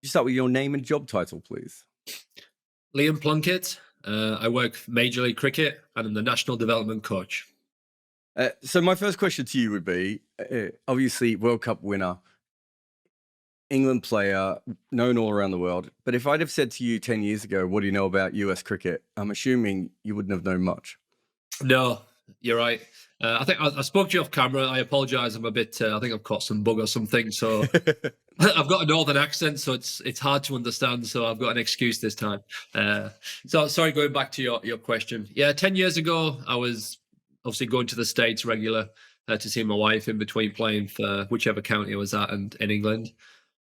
You start with your name and job title, please. Liam Plunkett. I work for Major League Cricket and I'm the National Development Coach. So my first question to you would be, obviously World Cup winner, England player, known all around the world. But if I'd have said to you 10 years ago, what do you know about US cricket? I'm assuming you wouldn't have known much. No, you're right. I think I spoke to you off camera. I apologise. I'm a bit. I think I've caught some bug or something. So I've got a northern accent, so it's hard to understand. So I've got an excuse this time. So sorry. Going back to your question. Yeah, 10 years ago, I was obviously going to the States regular to see my wife in between playing for whichever county I was at and in England.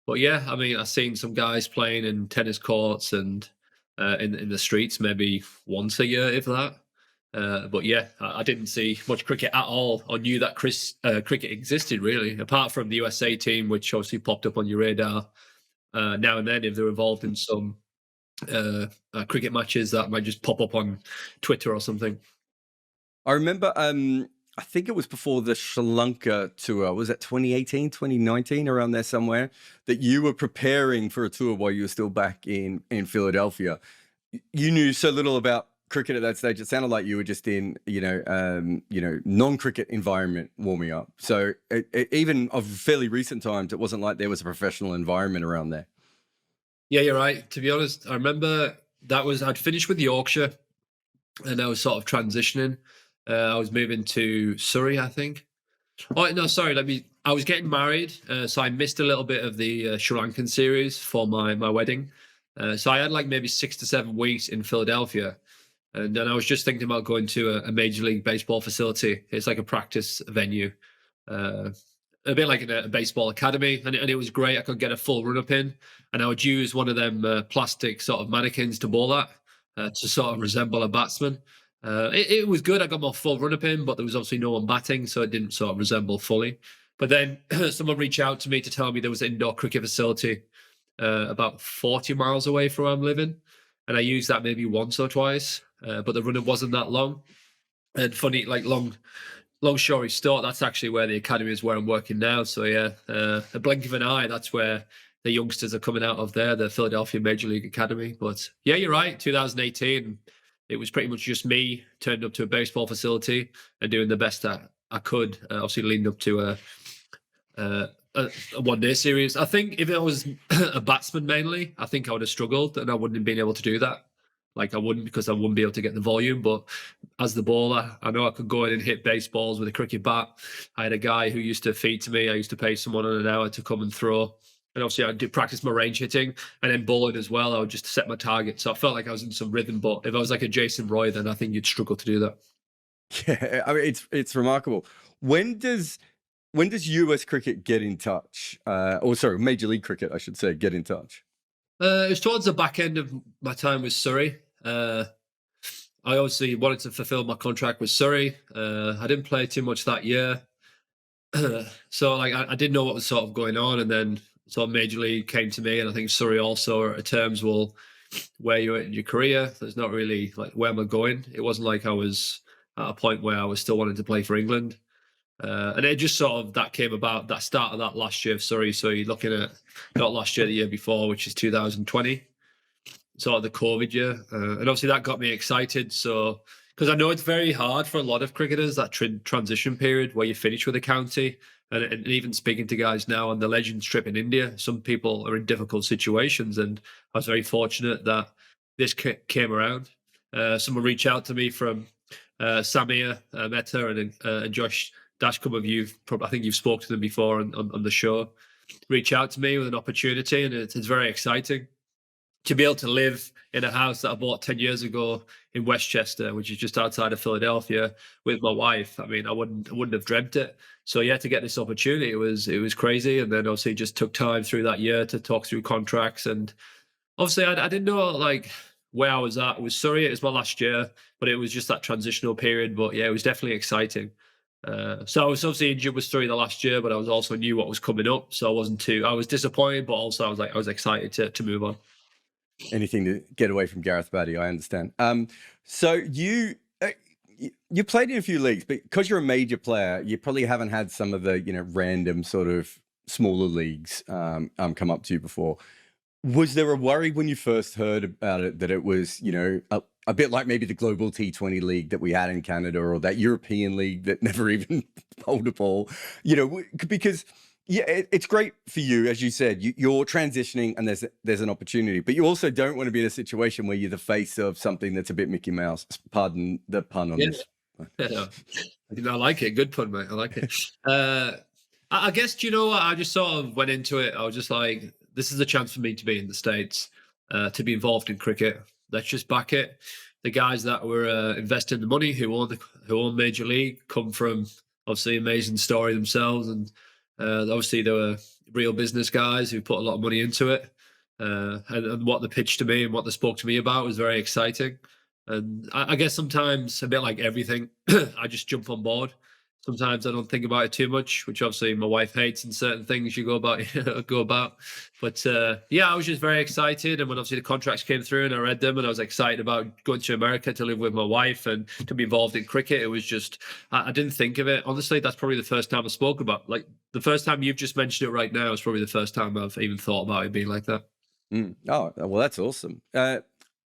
But yeah, I mean, I've seen some guys playing in tennis courts and in the streets maybe once a year, if that. But yeah, I didn't see much cricket at all, or knew that cricket existed really, apart from the USA team, which obviously popped up on your radar now and then if they're involved in some cricket matches that might just pop up on Twitter or something. I remember, I think it was before the Sri Lanka tour. Was it 2018, 2019, around there somewhere, that you were preparing for a tour while you were still back in Philadelphia. You knew so little about cricket at that stage. It sounded like you were just in, non-cricket environment warming up. So even of fairly recent times, it wasn't like there was a professional environment around there. Yeah, you're right. To be honest, I remember I'd finished with Yorkshire and I was sort of transitioning. I was moving to Surrey, I think. Oh no, sorry. I was getting married, so I missed a little bit of the Sri Lankan series for my wedding. So I had like maybe 6 to 7 weeks in Philadelphia, and then I was just thinking about going to a Major League Baseball facility. It's like a practice venue, uh, a bit like a baseball academy, and it was great. I could get a full run up in, and I would use one of them plastic sort of mannequins to bowl at to sort of resemble a batsman. It was good. I got my full run up in, but there was obviously no one batting, so it didn't sort of resemble fully. But then someone reached out to me to tell me there was an indoor cricket facility about 40 miles away from where I'm living. And I used that maybe once or twice, but the running wasn't that long. And funny, like long story short, that's actually where the academy is where I'm working now. So yeah, a blink of an eye, that's where the youngsters are coming out of there, the Philadelphia Major League Academy. But yeah, you're right. 2018, it was pretty much just me turned up to a baseball facility and doing the best that I could. Obviously, leading up to a one-day series. I think if it was a batsman mainly, I think I would have struggled and I wouldn't have been able to do that. Like I wouldn't, because I wouldn't be able to get the volume. But as the bowler, I know I could go in and hit baseballs with a cricket bat. I had a guy who used to feed to me. I used to pay someone on an hour to come and throw. And obviously I did practice my range hitting and then bowling as well. I would just set my target. So I felt like I was in some rhythm. But if I was like a Jason Roy, then I think you'd struggle to do that. Yeah, I mean, it's remarkable. When does US cricket get in touch? Or sorry, Major League Cricket, I should say, get in touch. It was towards the back end of my time with Surrey. I obviously wanted to fulfill my contract with Surrey. I didn't play too much that year. So like I didn't know what was sort of going on, and then sort of Major League came to me, and I think Surrey also are at terms, well, where you're at in your career, there's not really like where am I going. It wasn't like I was at a point where I was still wanting to play for England. And it just sort of that came about that start of that last year of Surrey. So you're looking at not last year, the year before, which is 2020, sort of the COVID year, and obviously that got me excited. So because I know it's very hard for a lot of cricketers, that transition period where you finish with a county, and even speaking to guys now on the Legends trip in India, some people are in difficult situations, and I was very fortunate that this came around. Someone reached out to me from Samir Mehta and Josh Dashcom of I think you've spoken to them before on the show. Reach out to me with an opportunity, and it's very exciting to be able to live in a house that I bought 10 years ago in Westchester, which is just outside of Philadelphia, with my wife. I mean, I wouldn't have dreamt it. So yeah, to get this opportunity, it was crazy. And then obviously it just took time through that year to talk through contracts. And obviously I didn't know like where I was at. It was Surrey, it was my last year, but it was just that transitional period. But yeah, it was definitely exciting. So I was obviously injured with Surrey the last year, but I was also knew what was coming up. So I was disappointed, but also I was excited to move on. Anything to get away from Gareth Batty, I understand. So you played in a few leagues, but because you're a major player, you probably haven't had some of the random sort of smaller leagues come up to you before. Was there a worry when you first heard about it that it was, a bit like maybe the global T20 league that we had in Canada or that European league that never even hold a ball, because yeah, it's great for you, as you said, you're transitioning and there's an opportunity, but you also don't want to be in a situation where you're the face of something that's a bit Mickey Mouse. Pardon the pun on Yeah. this. Yeah. I like it. Good pun, mate. I like it. I guess, do you know what? I just sort of went into it. I was just like, this is a chance for me to be in the States, to be involved in cricket. Let's just back it. The guys that were investing the money, who own Major League, come from obviously amazing story themselves, and obviously they were real business guys who put a lot of money into it. And what they pitched to me and what they spoke to me about was very exciting. And I guess sometimes, a bit like everything, I just jump on board. Sometimes I don't think about it too much, which obviously my wife hates, and certain things you go about go about. But yeah, I was just very excited, and when obviously the contracts came through and I read them, and I was excited about going to America to live with my wife and to be involved in cricket. It was just I didn't think of it honestly. That's probably the first time I spoke about, like, the first time you've just mentioned it right now is probably the first time I've even thought about it being like that. Oh, well, that's awesome.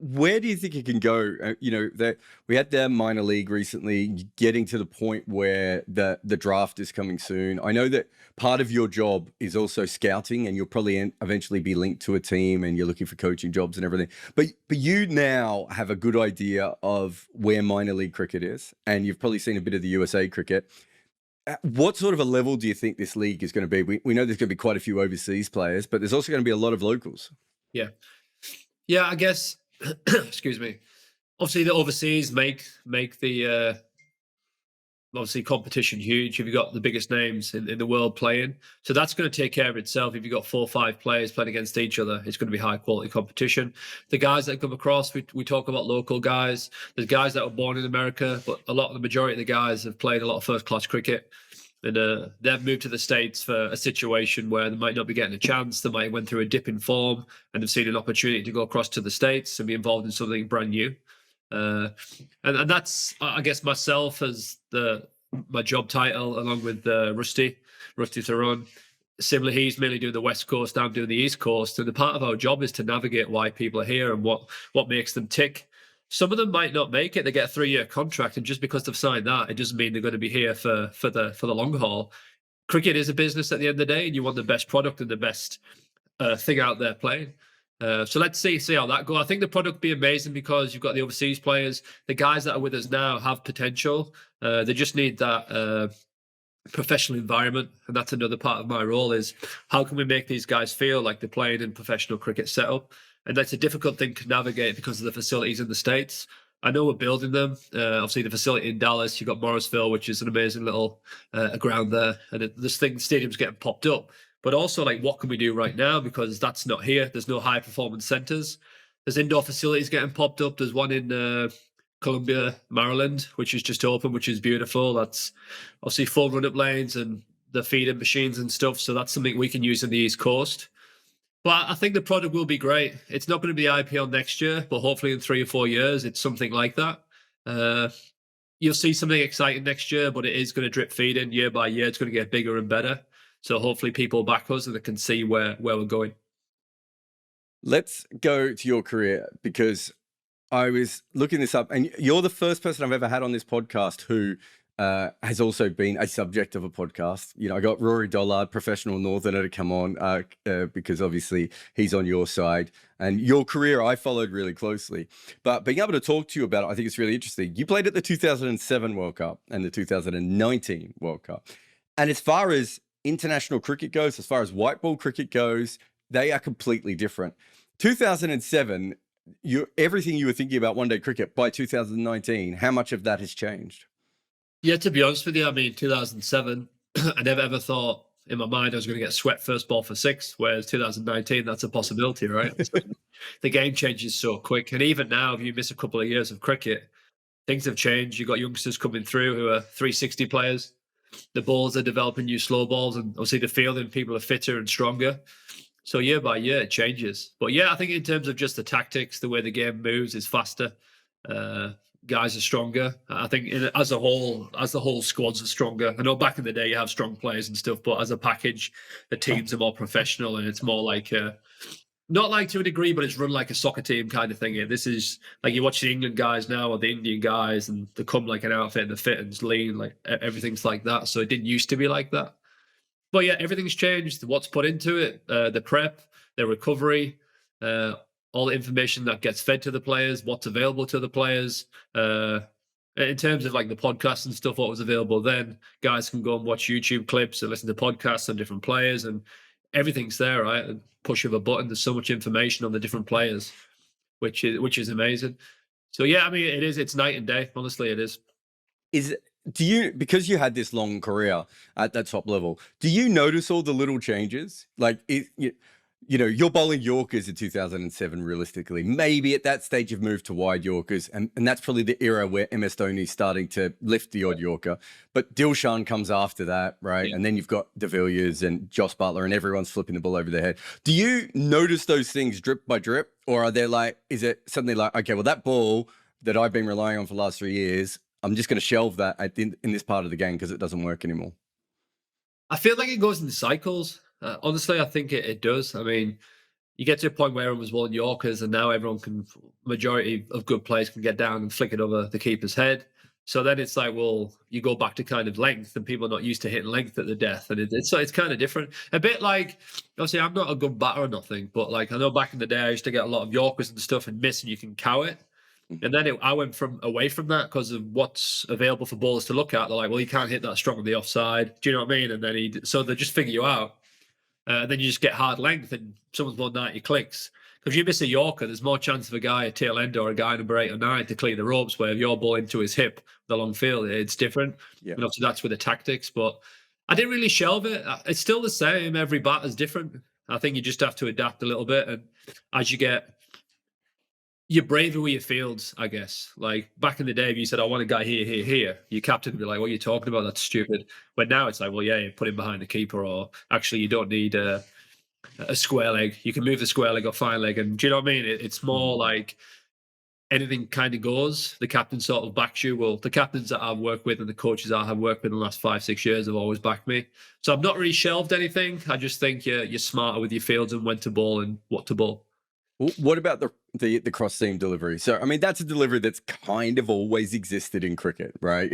Where do you think it can go? That we had their minor league recently, getting to the point where the draft is coming soon. I know that part of your job is also scouting, and you'll probably eventually be linked to a team, and you're looking for coaching jobs and everything. But you now have a good idea of where minor league cricket is, and you've probably seen a bit of the USA cricket. What sort of a level do you think this league is going to be? We know there's going to be quite a few overseas players, but there's also going to be a lot of locals. Yeah, yeah. I guess. Excuse me. Obviously, the overseas make the obviously competition huge. If you've got the biggest names in the world playing, so that's going to take care of itself. If you've got 4 or 5 players playing against each other, it's going to be high quality competition. The guys that come across, we talk about local guys. There's guys that were born in America, but the majority of the guys have played a lot of first class cricket. And they've moved to the States for a situation where they might not be getting a chance. They might have went through a dip in form and have seen an opportunity to go across to the States and be involved in something brand new. And that's, I guess, myself as my job title, along with Rusty Theron. Similarly, he's mainly doing the West Coast, I'm doing the East Coast. And the part of our job is to navigate why people are here and what makes them tick. Some of them might not make it. They get a 3-year contract, and just because they've signed that, it doesn't mean they're going to be here for the long haul. Cricket is a business at the end of the day, and you want the best product and the best thing out there playing. So let's see how that goes. I think the product will be amazing because you've got the overseas players. The guys that are with us now have potential. They just need that professional environment, and that's another part of my role, is how can we make these guys feel like they're playing in professional cricket setup. And that's a difficult thing to navigate because of the facilities in the States. I know we're building them. Obviously, the facility in Dallas, you've got Morrisville, which is an amazing little ground there. And stadium's getting popped up. But also, like, what can we do right now? Because that's not here. There's no high performance centers. There's indoor facilities getting popped up. There's one in Columbia, Maryland, which is just open, which is beautiful. That's obviously full run-up lanes and the feeding machines and stuff. So that's something we can use in the East Coast. But I think the product will be great. It's not going to be the IPL next year, but hopefully in 3 or 4 years, it's something like that. You'll see something exciting next year, but it is going to drip feed in year by year. It's going to get bigger and better. So hopefully people back us and they can see where we're going. Let's go to your career, because I was looking this up, and you're the first person I've ever had on this podcast who has also been a subject of a podcast. I got Rory Dollard, professional northerner, to come on because obviously he's on your side, and your career I followed really closely. But being able to talk to you about it, I think it's really interesting. You played at the 2007 World Cup and the 2019 World Cup. And as far as international cricket goes, as far as white ball cricket goes, they are completely different. 2007, everything you were thinking about one-day cricket by 2019, how much of that has changed? Yeah, to be honest with you, I mean, 2007, I never ever thought in my mind I was going to get swept first ball for 6, whereas 2019, that's a possibility, right? The game changes so quick. And even now, if you miss a couple of years of cricket, things have changed. You've got youngsters coming through who are 360 players. The balls are developing new slow balls, and obviously the fielding people are fitter and stronger. So year by year, it changes. But yeah, I think in terms of just the tactics, the way the game moves is faster. Guys are stronger. I think as the whole squads are stronger. I know back in the day you have strong players and stuff, but as a package, the teams are more professional, and it's more like Not like to a degree, but it's run like a soccer team kind of thing. Yeah, this is like you watch the England guys now or the Indian guys, and they come like an outfit and the fit and it's lean, like everything's like that. So it didn't used to be like that. But yeah, everything's changed. What's put into it, the prep, the recovery, uh, all the information that gets fed to the players, what's available to the players. In terms of like the podcasts and stuff, what was available then, guys can go and watch YouTube clips and listen to podcasts on different players, and everything's there, right? And push of a button, there's so much information on the different players, which is amazing. So yeah, I mean, it's night and day. Honestly, it is. Is do you, because you had this long career at that top level, do you notice all the little changes? Like you know, you're bowling Yorkers in 2007, realistically. Maybe at that stage you've moved to wide Yorkers, and that's probably the era where MS Dhoni's starting to lift the odd Yorker. But Dilshan comes after that, right? Yeah. And then you've got De Villiers and Joss Butler, and everyone's flipping the ball over their head. Do you notice those things drip by drip? Or are they like, is it suddenly like, okay, well, that ball that I've been relying on for the last 3 years, I'm just going to shelve that in this part of the game because it doesn't work anymore? I feel like it goes in cycles. Honestly, I think it does. I mean, you get to a point where everyone was bowling Yorkers, and now everyone can, majority of good players can get down and flick it over the keeper's head. So then it's like, well, you go back to kind of length, and people are not used to hitting length at the death, and it's kind of different. A bit like, obviously, I'm not a good batter or nothing, but like I know back in the day, I used to get a lot of Yorkers and stuff and miss, and you can cow it. And then I went from away from that because of what's available for bowlers to look at. They're like, well, you can't hit that strong on the offside. Do you know what I mean? And then so they just figure you out. Then you just get hard length, and someone's bowled 90 clicks. Because if you miss a Yorker, there's more chance of a guy at tail end or a guy number 8 or 9 to clear the ropes. Where if you're bowling to his hip, the long field, it's different. Yeah. And obviously that's with the tactics. But I didn't really shelve it. It's still the same. Every batter's different. I think you just have to adapt a little bit, and as you get, you're braver with your fields, I guess. Like back in the day, if you said, I want a guy here, here, here, your captain would be like, what are you talking about? That's stupid. But now it's like, well, yeah, you put him behind the keeper, or actually, you don't need a square leg. You can move the square leg or fine leg. And do you know what I mean? It's more like anything kind of goes. The captain sort of backs you. Well, the captains that I've worked with and the coaches I have worked with in the last 5-6 years have always backed me. So I've not really shelved anything. I just think you're smarter with your fields and when to bowl and what to bowl. What about the cross seam delivery? So I mean, that's a delivery that's kind of always existed in cricket, right?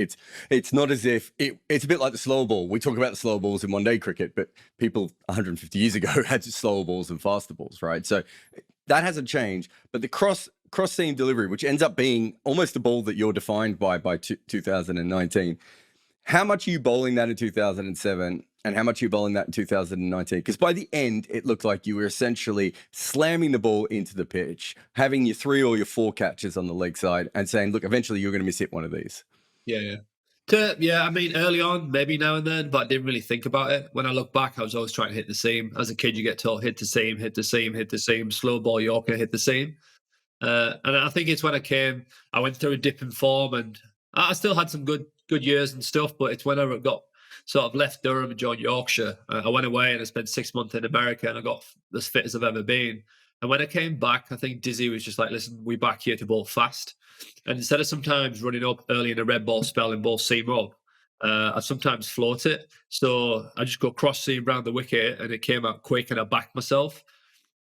It's not as if it's a bit like the slow ball. We talk about the slow balls in one day cricket, but people 150 years ago had slower balls and faster balls, right? So that hasn't changed. But the cross seam delivery, which ends up being almost the ball that you're defined by 2019. How much are you bowling that in 2007? And how much are you bowling that in 2019? Because by the end, it looked like you were essentially slamming the ball into the pitch, having your 3 or your 4 catches on the leg side, and saying, look, eventually you're going to miss hit one of these. Yeah. Yeah, I mean, early on, maybe now and then, but I didn't really think about it. When I look back, I was always trying to hit the seam. As a kid, you get told, hit the seam, hit the seam, hit the seam, slow ball Yorker, hit the seam. And I think it's when I went through a dip in form, and I still had some good years and stuff, but it's when I got sort of left Durham and joined Yorkshire. I went away and I spent 6 months in America, and I got as fit as I've ever been. And when I came back, I think Dizzy was just like, listen, we're back here to bowl fast. And instead of sometimes running up early in a red ball spell and ball seam up, I sometimes float it. So I just go cross seam round the wicket, and it came out quick, and I backed myself.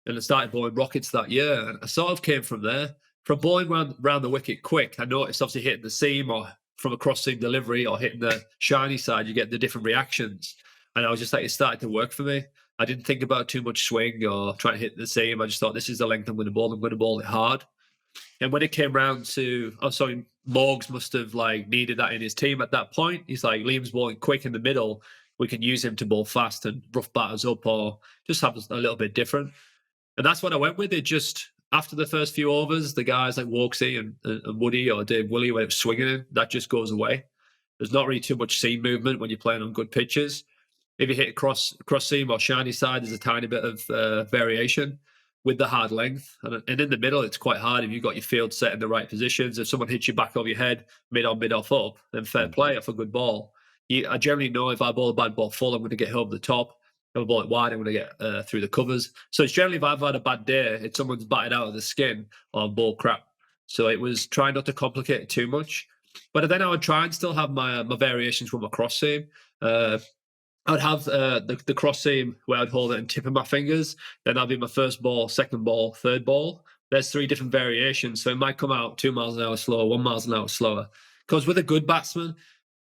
And I started bowling rockets that year. And I sort of came from there. From bowling round the wicket quick, I noticed obviously hitting the seam or from a cross seam delivery or hitting the shiny side, you get the different reactions. And I was just like, it started to work for me. I didn't think about too much swing or trying to hit the seam. I just thought, this is the length I'm going to bowl. I'm going to bowl it hard. And when it came round to, Morgs must have like needed that in his team at that point. He's like, Liam's bowling quick in the middle. We can use him to bowl fast and rough batters up, or just have a little bit different. And that's what I went with. It just, after the first few overs, the guys like Walksy and Woody or Dave Willie, when it was swinging in, that just goes away. There's not really too much seam movement when you're playing on good pitches. If you hit a cross seam or shiny side, there's a tiny bit of variation with the hard length. And in the middle, it's quite hard if you've got your field set in the right positions. If someone hits you back over your head, mid on, mid off up, then fair play off a good ball. I generally know if I bowl a bad ball full, I'm going to get home the top. If I ball it wide, I'm going to get through the covers. So it's generally, if I've had a bad day, it's someone's batted out of the skin or ball crap. So it was trying not to complicate it too much. But then I would try and still have my variations from my cross seam. I would have the cross seam where I'd hold it and tip of my fingers. Then that'd be my first ball, second ball, third ball. There's 3 different variations. So it might come out 2 miles an hour slower, 1 mile an hour slower. Because with a good batsman,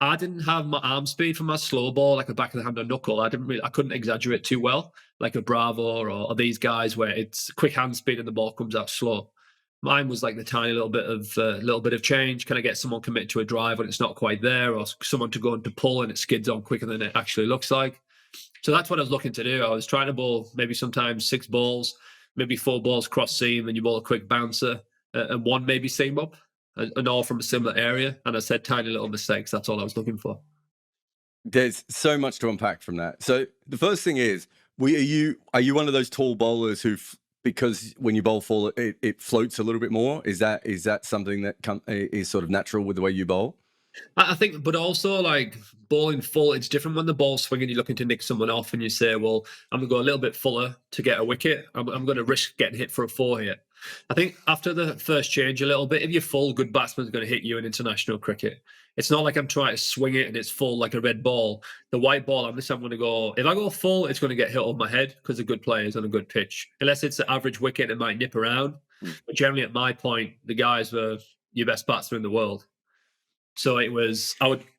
I didn't have my arm speed for my slow ball, like a back of the hand or knuckle. I couldn't exaggerate too well, like a Bravo or these guys where it's quick hand speed and the ball comes out slow. Mine was like the tiny little bit of change. Can I get someone committed to a drive when it's not quite there, or someone to go into pull and it skids on quicker than it actually looks like? So that's what I was looking to do. I was trying to bowl maybe sometimes 6 balls, maybe 4 balls cross seam, and you bowl a quick bouncer, and one maybe seam up, and all from a similar area. And I said tiny little mistakes. That's all I was looking for. There's so much to unpack from that. So the first thing is, are you one of those tall bowlers who, because when you bowl full, it floats a little bit more? Is that something that is sort of natural with the way you bowl? I think, but also like bowling full, it's different when the ball's swinging. You're looking to nick someone off, and you say, "Well, I'm gonna go a little bit fuller to get a wicket. I'm going to risk getting hit for a 4 here." I think after the first change a little bit, if you're full, good batsman's going to hit you in international cricket. It's not like I'm trying to swing it and it's full like a red ball. The white ball, I'm going to go. If I go full, it's going to get hit on my head because a good player is on a good pitch. Unless it's an average wicket, it might nip around. But generally, at my point, the guys were your best batsman in the world. So it was,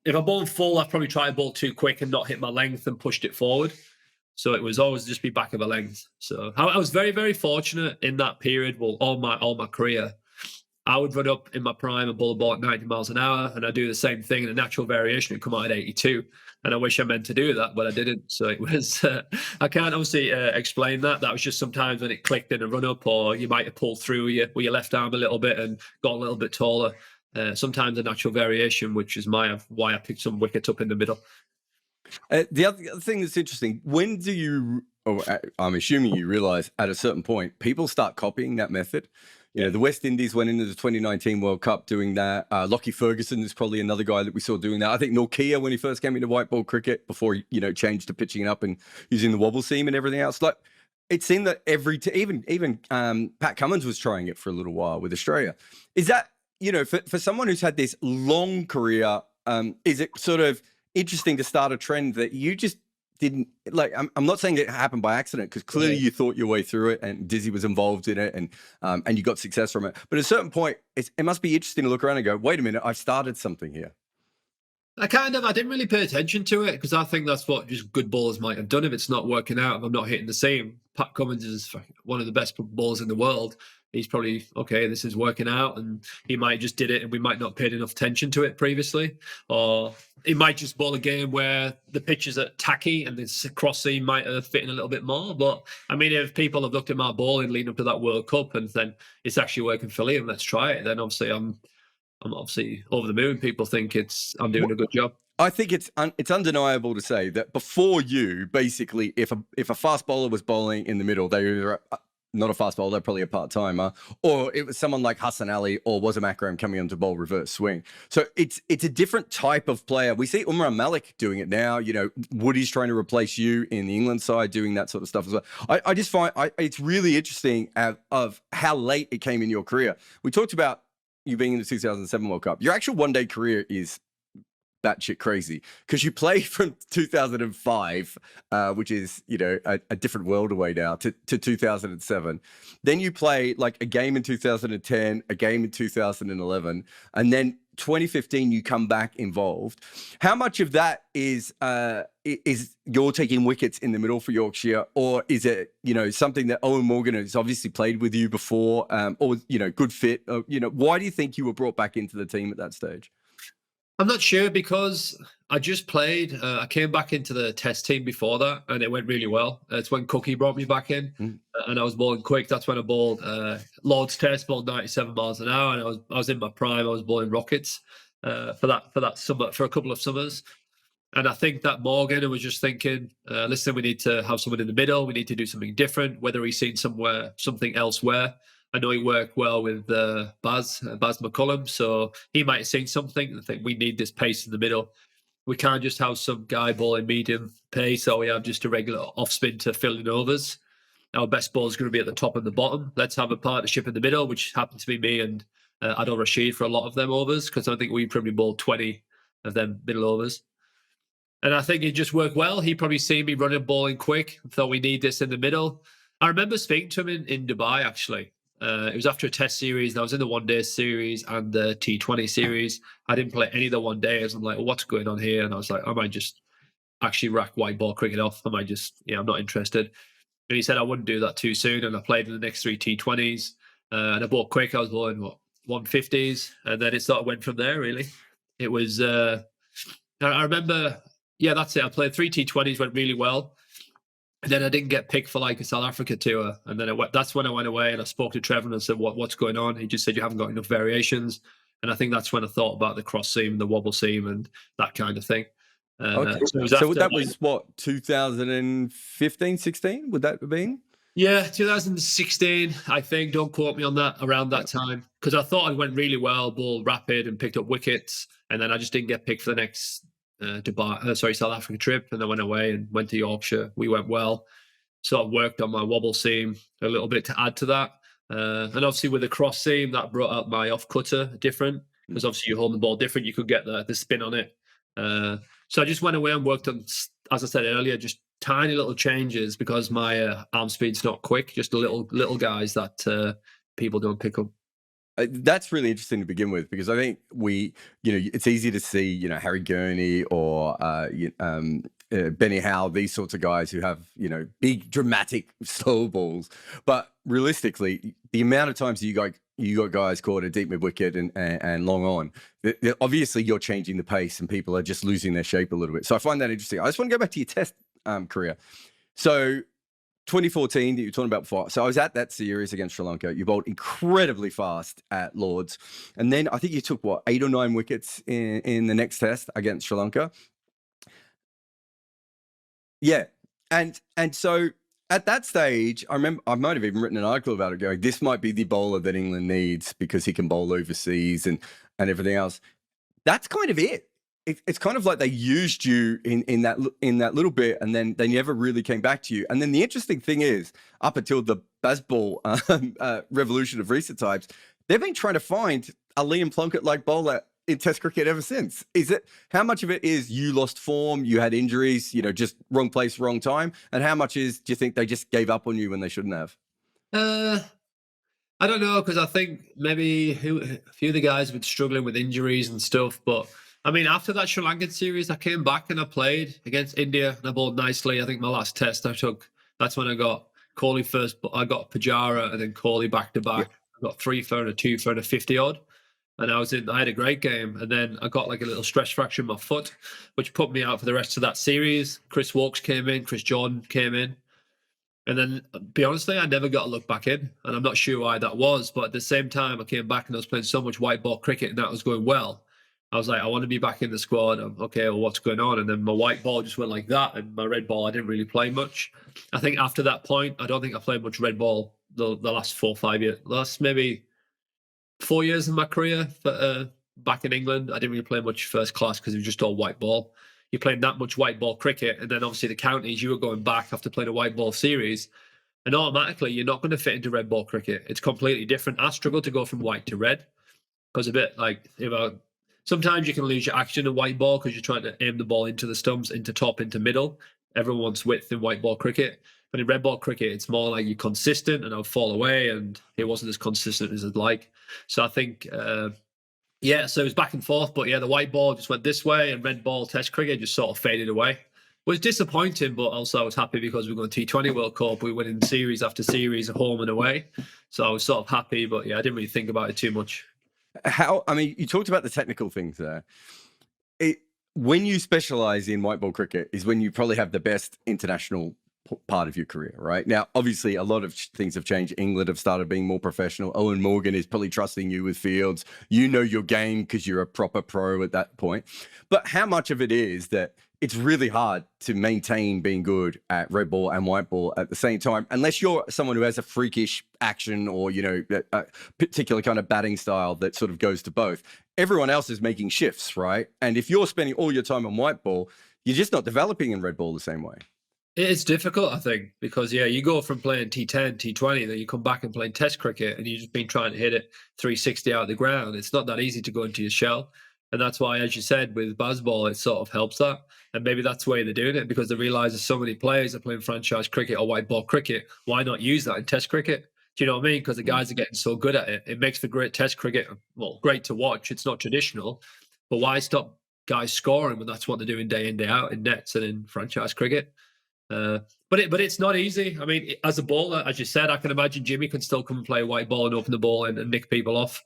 if I bowled full, I'd probably try to bowl too quick and not hit my length and pushed it forward. So it was always just be back of a length. So I was very, very fortunate in that period. Well, all my career, I would run up in my prime and bowl a ball at 90 miles an hour, and I do the same thing in a natural variation and come out at 82. And I wish I meant to do that, but I didn't. So it was, I can't obviously explain that. That was just sometimes when it clicked in a run up, or you might have pulled through with your left arm a little bit and got a little bit taller. Sometimes a natural variation, which is why I picked some wickets up in the middle. The other thing that's interesting, when do you, I'm assuming you realize at a certain point, people start copying that method. You know, the West Indies went into the 2019 World Cup doing that. Lockie Ferguson is probably another guy that we saw doing that. I think Norkia, when he first came into white ball cricket, before he, changed to pitching it up and using the wobble seam and everything else. Like, it seemed that even Pat Cummins was trying it for a little while with Australia. Is that, for someone who's had this long career, is it sort of interesting to start a trend that you just didn't like? I'm not saying it happened by accident, because clearly you thought your way through it, and Dizzy was involved in it, and you got success from it. But at a certain point, it must be interesting to look around and go, wait a minute, I've started something here. I didn't really pay attention to it because I think that's what just good bowlers might have done if it's not working out. If I'm not hitting the same, Pat Cummins is one of the best bowlers in the world. He's probably, okay, this is working out, and he might just did it and we might not paid enough attention to it previously. Or he might just bowl a game where the pitches are tacky and the cross seam might have fit in a little bit more. But I mean, if people have looked at my bowling leading up to that World Cup and then it's actually working for Liam, let's try it. Then obviously I'm obviously over the moon. People think I'm doing a good job. I think it's undeniable to say that before you, basically, if a fast bowler was bowling in the middle, they were not a fast bowler, they're probably a part-timer, or it was someone like Hassan Ali or was a Akram coming on to bowl reverse swing. So it's a different type of player. We see Umar Malik doing it now. Woody's trying to replace you in the England side, doing that sort of stuff as well. I just find it's really interesting of how late it came in your career. We talked about you being in the 2007 World Cup. Your actual one-day career is batshit crazy, because you play from 2005, which is a different world away now, to 2007. Then you play like a game in 2010, a game in 2011, and then 2015 you come back involved. How much of that is you're taking wickets in the middle for Yorkshire, or is it something that Owen Morgan has obviously played with you before, or good fit? Why do you think you were brought back into the team at that stage? I'm not sure, because I just played. I came back into the test team before that, and it went really well. It's when Cookie brought me back in, and I was bowling quick. That's when I bowled Lord's Test, bowled 97 miles an hour, and I was in my prime. I was bowling rockets for that summer, for a couple of summers. And I think that Morgan was just thinking, listen, we need to have someone in the middle. We need to do something different. Whether he's seen something elsewhere. I know he worked well with Baz McCullum, so he might have seen something and think we need this pace in the middle. We can't just have some guy bowling medium pace, or we have just a regular off spin to fill in overs. Our best ball is going to be at the top and the bottom. Let's have a partnership in the middle, which happened to be me and Adil Rashid for a lot of them overs, because I think we probably bowled 20 of them middle overs. And I think it just worked well. He probably seen me running ball in quick, thought we need this in the middle. I remember speaking to him in Dubai, actually. It was after a test series, and I was in the one-day series and the T20 series. I didn't play any of the one-days. I'm like, well, what's going on here? And I was like, I might just actually rack white ball cricket off. I might just, I'm not interested. And he said I wouldn't do that too soon. And I played in the next 3 T20s. And I bought quick. I was bowling, 150s. And then it sort of went from there, really. It was, I remember, that's it. I played 3 T20s, went really well. And then I didn't get picked for like a South Africa tour. And then that's when I went away and I spoke to Trevor and I said, what's going on? He just said, you haven't got enough variations. And I think that's when I thought about the cross seam, the wobble seam, and that kind of thing. Okay. So that was what, 2015, 16? Would that have been? Yeah, 2016, I think. Don't quote me on that. Around that time, because I thought I went really well, ball rapid, and picked up wickets, and then I just didn't get picked for the next South Africa trip, and I went away and went to Yorkshire. We went well, sort of worked on my wobble seam a little bit to add to that, and obviously with the cross seam that brought out my off cutter different, because obviously you hold the ball different, you could get the spin on it. So I just went away and worked on, as I said earlier, just tiny little changes because my arm speed's not quick, just the little guys that people don't pick up. That's really interesting to begin with, because I think it's easy to see, Harry Gurney or Benny Howe, these sorts of guys who have, big dramatic slow balls. But realistically, the amount of times you got guys caught a deep mid wicket and long on, obviously you're changing the pace and people are just losing their shape a little bit. So I find that interesting. I just want to go back to your test career. So 2014 that you were talking about before. So I was at that series against Sri Lanka. You bowled incredibly fast at Lords. And then I think you took, 8 or 9 wickets in the next test against Sri Lanka. Yeah. And so at that stage, I remember I might have even written an article about it going, this might be the bowler that England needs because he can bowl overseas and everything else. That's kind of it. It's kind of like they used you in that little bit, and then they never really came back to you. And then the interesting thing is, up until the baseball revolution of recent times, they've been trying to find a Liam Plunkett-like bowler in Test cricket ever since. How much of it is you lost form, you had injuries, just wrong place, wrong time, and how much do you think they just gave up on you when they shouldn't have? I don't know, because I think maybe a few of the guys were struggling with injuries and stuff, but I mean, after that Sri Lankan series, I came back and I played against India and I bowled nicely. I think my last test that's when I got Kohli first, but I got Pujara and then Kohli back to back. I got 3 for and a 2 for and a 50 odd. And I had a great game. And then I got like a little stress fracture in my foot, which put me out for the rest of that series. Chris Walks came in, Chris Jordan came in. And then, be honestly, I never got a look back in. And I'm not sure why that was. But at the same time, I came back and I was playing so much white ball cricket and that was going well. I was like, I want to be back in the squad. Okay, well, what's going on? And then my white ball just went like that. And my red ball, I didn't really play much. I think after that point, I don't think I played much red ball the last 4 or 5 years. Last maybe 4 years in my career back in England. I didn't really play much first class because it was just all white ball. You played that much white ball cricket. And then obviously the counties, you were going back after playing a white ball series. And automatically, you're not going to fit into red ball cricket. It's completely different. I struggle to go from white to red because a bit like, sometimes you can lose your action in white ball because you're trying to aim the ball into the stumps, into top, into middle. Everyone wants width in white ball cricket. But in red ball cricket, it's more like you're consistent and I'll fall away, and it wasn't as consistent as I'd like. So I think, so it was back and forth. But the white ball just went this way and red ball Test cricket just sort of faded away. It was disappointing, but also I was happy because we're going to T20 World Cup. We were winning series after series, home and away. So I was sort of happy, but I didn't really think about it too much. You talked about the technical things there. When you specialize in white ball cricket is when you probably have the best international part of your career, right? Now, obviously, a lot of things have changed. England have started being more professional. Owen Morgan is probably trusting you with fields. You know your game because you're a proper pro at that point. But how much of it is that it's really hard to maintain being good at red ball and white ball at the same time, unless you're someone who has a freakish action or, a particular kind of batting style that sort of goes to both. Everyone else is making shifts, right? And if you're spending all your time on white ball, you're just not developing in red ball the same way. It's difficult, I think, because you go from playing T10, T20, then you come back and playing Test cricket, and you've just been trying to hit it 360 out of the ground. It's not that easy to go into your shell. And that's why, as you said, with baseball, it sort of helps that. And maybe that's the way they're doing it, because they realize there's so many players are playing franchise cricket or white ball cricket. Why not use that in test cricket? Do you know what I mean? Because the Mm. guys are getting so good at it. It makes for great test cricket. Well, great to watch. It's not traditional, but why stop guys scoring when that's what they're doing day in, day out in nets and in franchise cricket? But it's not easy. I mean, as a bowler, as you said, I can imagine Jimmy can still come and play white ball and open the ball and nick people off.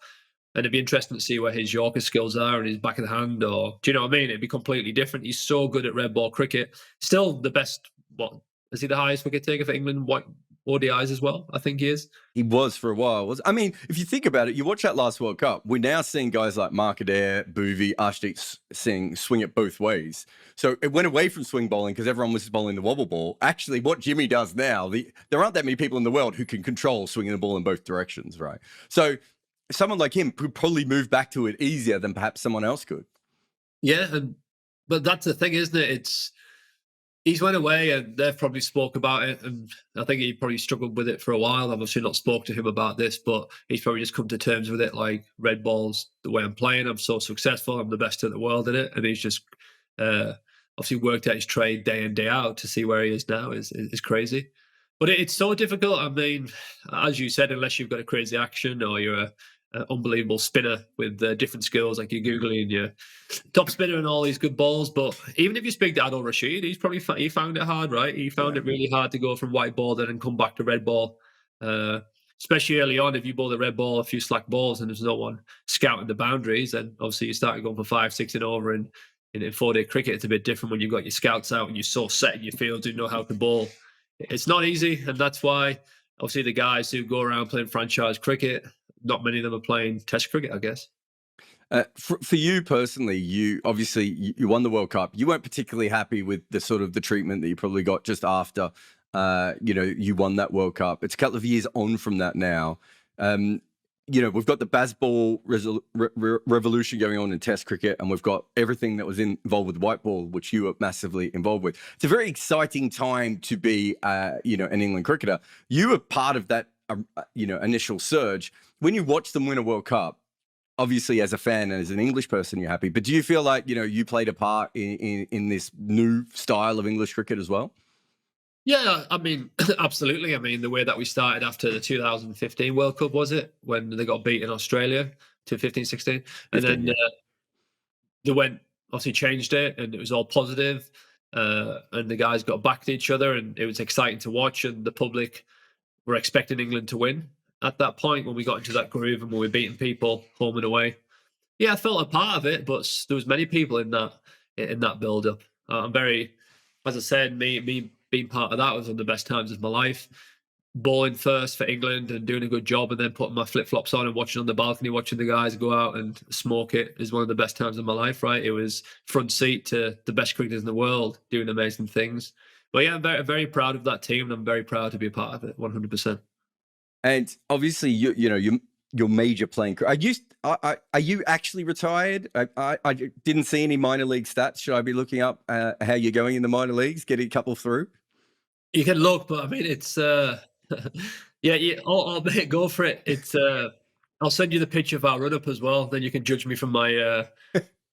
And it'd be interesting to see where his Yorker skills are and his back of the hand, or do you know what I mean? It'd be completely different. He's so good at red ball cricket. Still the best. What is he? The highest wicket taker for England? White ODIs as well. I think he is. He was for a while. I mean, if you think about it, you watch that last World Cup, we're now seeing guys like Mark Adair, Bhuvi, Arshdeep Singh swing it both ways. So it went away from swing bowling because everyone was bowling the wobble ball. Actually, what Jimmy does now, there aren't that many people in the world who can control swinging the ball in both directions, right? So someone like him could probably move back to it easier than perhaps someone else could. Yeah, but that's the thing, isn't it? He's went away and they've probably spoke about it, and I think he probably struggled with it for a while. I've obviously not spoke to him about this, but he's probably just come to terms with it. Like, red ball's the way I'm playing. I'm so successful. I'm the best in the world at it, and he's just obviously worked at his trade day in, day out to see where he is now is crazy. But it's so difficult. I mean, as you said, unless you've got a crazy action or you're an unbelievable spinner with different skills, like you're googly and you're top spinner and all these good balls. But even if you speak to Adil Rashid, he's probably he found it hard, right? He found it really hard to go from white ball then and come back to red ball. Especially early on, if you bowl the red ball, a few slack balls, and there's no one scouting the boundaries, then obviously you start going for 5, 6 and over. And in 4-day cricket, it's a bit different when you've got your scouts out and you're so set in your field, you know how to bowl. It's not easy, and that's why obviously the guys who go around playing franchise cricket, not many of them are playing test cricket, I guess. For you personally, you obviously you won the World Cup. You weren't particularly happy with the sort of the treatment that you probably got just after you won that World Cup. It's a couple of years on from that now. We've got the baseball revolution going on in Test cricket, and we've got everything that was involved with white ball, which you were massively involved with. It's a very exciting time to be, an England cricketer. You were part of that, initial surge. When you watch them win a World Cup, obviously as a fan and as an English person, you're happy. But do you feel like, you played a part in this new style of English cricket as well? Yeah, I mean, absolutely. I mean, the way that we started after the 2015 World Cup, was it, when they got beat in Australia to 15, 16? And 15, then they went, obviously changed it, and it was all positive. And the guys got back to each other, and it was exciting to watch. And the public were expecting England to win at that point when we got into that groove and we were beating people home and away. Yeah, I felt a part of it, but there was many people in that build up. I'm very, as I said, me being part of that was one of the best times of my life. Bowling first for England and doing a good job, and then putting my flip flops on and watching on the balcony, watching the guys go out and smoke it, is one of the best times of my life. Right, it was front seat to the best cricketers in the world doing amazing things. But yeah, I'm very, very proud of that team, and I'm very proud to be a part of it. 100%. And obviously, your major playing career. Are you actually retired? I didn't see any minor league stats. Should I be looking up how you're going in the minor leagues, getting a couple through? You can look, but I mean, it's yeah. Mate, go for it. It's I'll send you the picture of our run up as well. Then you can judge me from my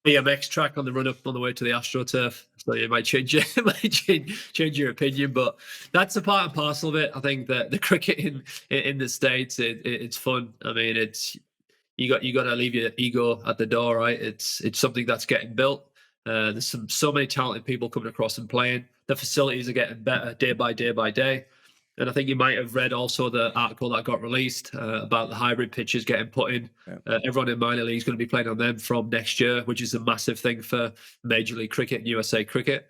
BMX track on the run up on the way to the AstroTurf. So it might change change your opinion, but that's a part and parcel of it. I think that the cricket in the States, it's fun. I mean, it's you got to leave your ego at the door, right? It's something that's getting built. There's so many talented people coming across and playing. The facilities are getting better day by day by day. And I think you might have read also the article that got released about the hybrid pitches getting put in. Yeah. Everyone in minor league is going to be playing on them from next year, which is a massive thing for Major League Cricket and USA Cricket.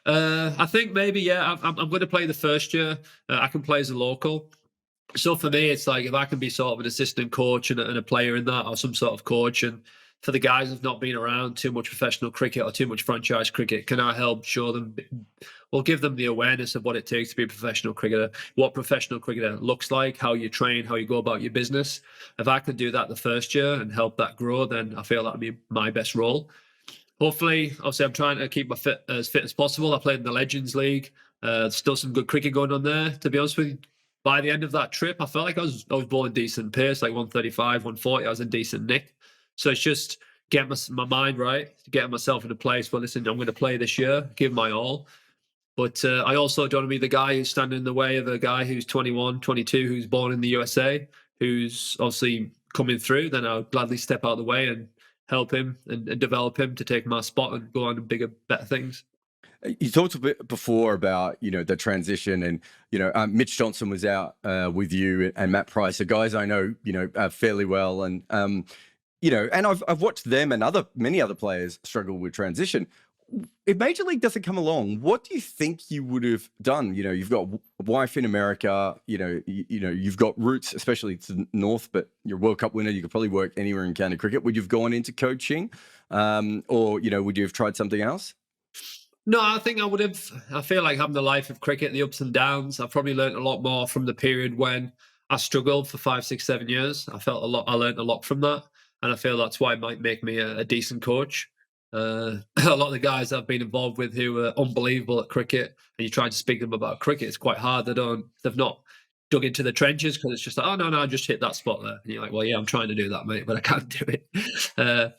I think maybe, yeah, I'm going to play the first year. I can play as a local. So for me, it's like if I can be sort of an assistant coach and a player in that, or some sort of coach, and for the guys who've not been around too much professional cricket or too much franchise cricket, can I help show them, or give them the awareness of what it takes to be a professional cricketer, what professional cricketer looks like, how you train, how you go about your business. If I can do that the first year and help that grow, then I feel that would be my best role. Hopefully, obviously, I'm trying to keep my as fit as possible. I played in the Legends League. Still some good cricket going on there, to be honest with you. By the end of that trip, I felt like I was bowling decent pace, like 135, 140. I was in decent nick. So it's just get my mind right, get myself in a place where, listen, I'm going to play this year, give my all. But I also don't want to be the guy who's standing in the way of a guy who's 21, 22, who's born in the USA, who's obviously coming through. Then I'll gladly step out of the way and help him and develop him to take my spot and go on to bigger, better things. You talked a bit before about, the transition, and Mitch Johnson was out with you, and Matt Price, are guys I know fairly well, and and I've watched them and many other players struggle with transition. If Major League doesn't come along, what do you think you would have done? You've got a wife in America. You've got roots, especially to the north. But you're a World Cup winner. You could probably work anywhere in county cricket. Would you have gone into coaching, or would you have tried something else? No, I think I would have. I feel like having the life of cricket, the ups and downs. I've probably learned a lot more from the period when I struggled for 5, 6, 7 years. I felt a lot. I learned a lot from that, and I feel that's why it might make me a decent coach. A lot of the guys I've been involved with who are unbelievable at cricket, and you try to speak to them about cricket, it's quite hard. They've not dug into the trenches because it's just like, oh no, I just hit that spot there. And you're like, well, yeah, I'm trying to do that, mate, but I can't do it.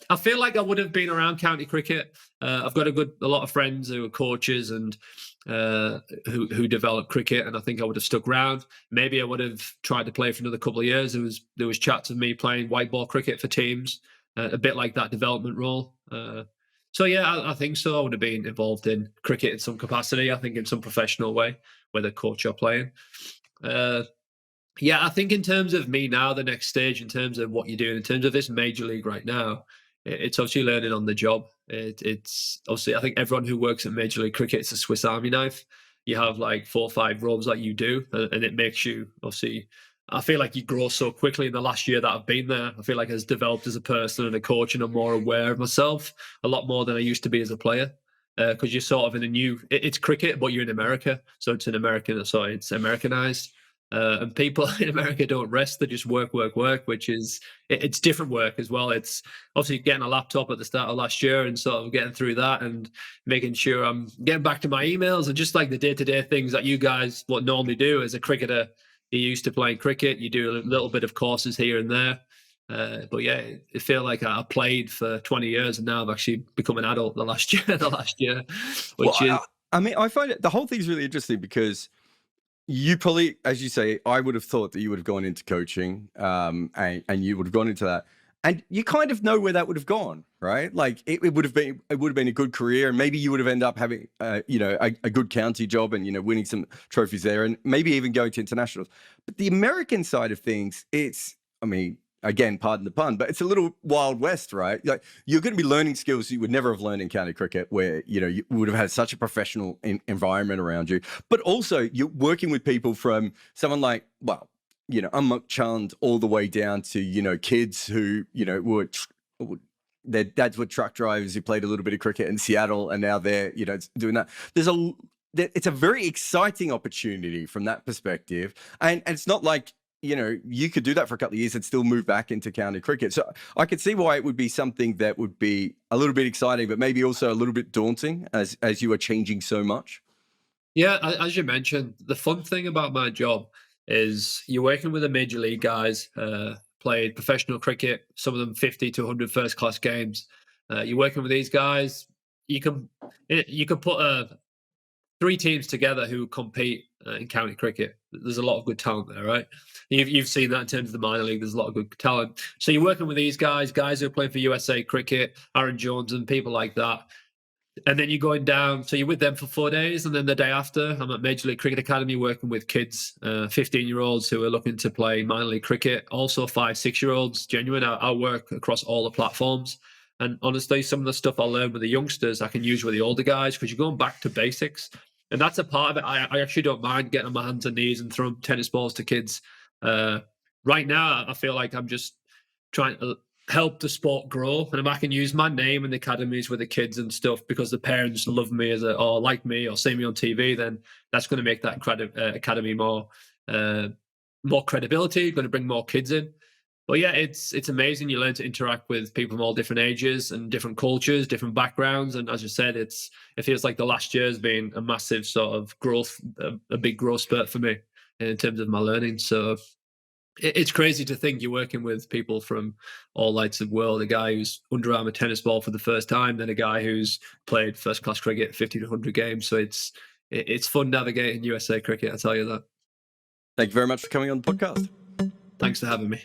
I feel like I would have been around county cricket. I've got a lot of friends who are coaches and who develop cricket, and I think I would have stuck around. Maybe I would have tried to play for another couple of years. There was chats of me playing white ball cricket for teams, a bit like that development role. So yeah, I think so. I would have been involved in cricket in some capacity. I think in some professional way, whether coach or playing. Yeah, I think in terms of me now, the next stage, in terms of what you're doing, in terms of this major league right now, it's obviously learning on the job. It's obviously, I think everyone who works at Major League Cricket, it's a Swiss Army knife. You have like 4 or 5 roles that you do, and it makes you obviously. I feel like you grow so quickly in the last year that I've been there. I feel like I've developed as a person and a coach, and I'm more aware of myself a lot more than I used to be as a player. Because you're sort of in a new, it's cricket, but you're in America, so it's it's Americanized. And people in America don't rest; they just work, work, work. Which is it's different work as well. It's obviously getting a laptop at the start of last year and sort of getting through that and making sure I'm getting back to my emails and just like the day-to-day things that you guys would normally do as a cricketer. You're used to playing cricket. You do a little bit of courses here and there. But yeah, I feel like I played for 20 years and now I've actually become an adult the last year, Well, which is I mean, I find the whole thing's really interesting because you probably, as you say, I would have thought that you would have gone into coaching, and you would have gone into that, and you kind of know where that would have gone, right? Like it would have been a good career, and maybe you would have ended up having, a good county job, and winning some trophies there, and maybe even going to internationals. But the American side of things, I mean, again, pardon the pun, but it's a little wild west, right? Like you're going to be learning skills you would never have learned in county cricket, where you would have had such a professional environment around you. But also, you're working with people from someone like, well, Umuk Chand all the way down to kids who were. Their dads were truck drivers who played a little bit of cricket in Seattle, and now they're doing that. It's a very exciting opportunity from that perspective, and it's not like you could do that for a couple of years and still move back into county cricket. So I could see why it would be something that would be a little bit exciting, but maybe also a little bit daunting as you are changing so much. yeah. As you mentioned, the fun thing about my job is you're working with the major league guys, played professional cricket, some of them 50 to 100 first class games. You're working with these guys. You can you can put 3 teams together who compete in county cricket. There's a lot of good talent there, right? You've seen that in terms of the minor league. There's a lot of good talent. So you're working with these guys who are playing for USA Cricket, Aaron Jones, and people like that. And then you're going down. So you're with them for 4 days, and then the day after, I'm at Major League Cricket Academy working with kids, 15-year-olds who are looking to play minor league cricket. Also 5, 6-year-olds. Genuine. I work across all the platforms. And honestly, some of the stuff I learned with the youngsters, I can use with the older guys because you're going back to basics. And that's a part of it. I actually don't mind getting on my hands and knees and throwing tennis balls to kids. Right now, I feel like I'm just trying to help the sport grow. And if I can use my name in the academies with the kids and stuff because the parents love me or like me or see me on TV, then that's going to make that academy more credibility, going to bring more kids in. But yeah, it's amazing. You learn to interact with people from all different ages and different cultures, different backgrounds. And as you said, it feels like the last year has been a massive sort of growth, a big growth spurt for me in terms of my learning. So it's crazy to think you're working with people from all lights of the world. A guy who's Under Armour tennis ball for the first time, then a guy who's played first class cricket 50 to 100 games. So it's fun navigating USA cricket, I tell you that. Thank you very much for coming on the podcast. Thanks for having me.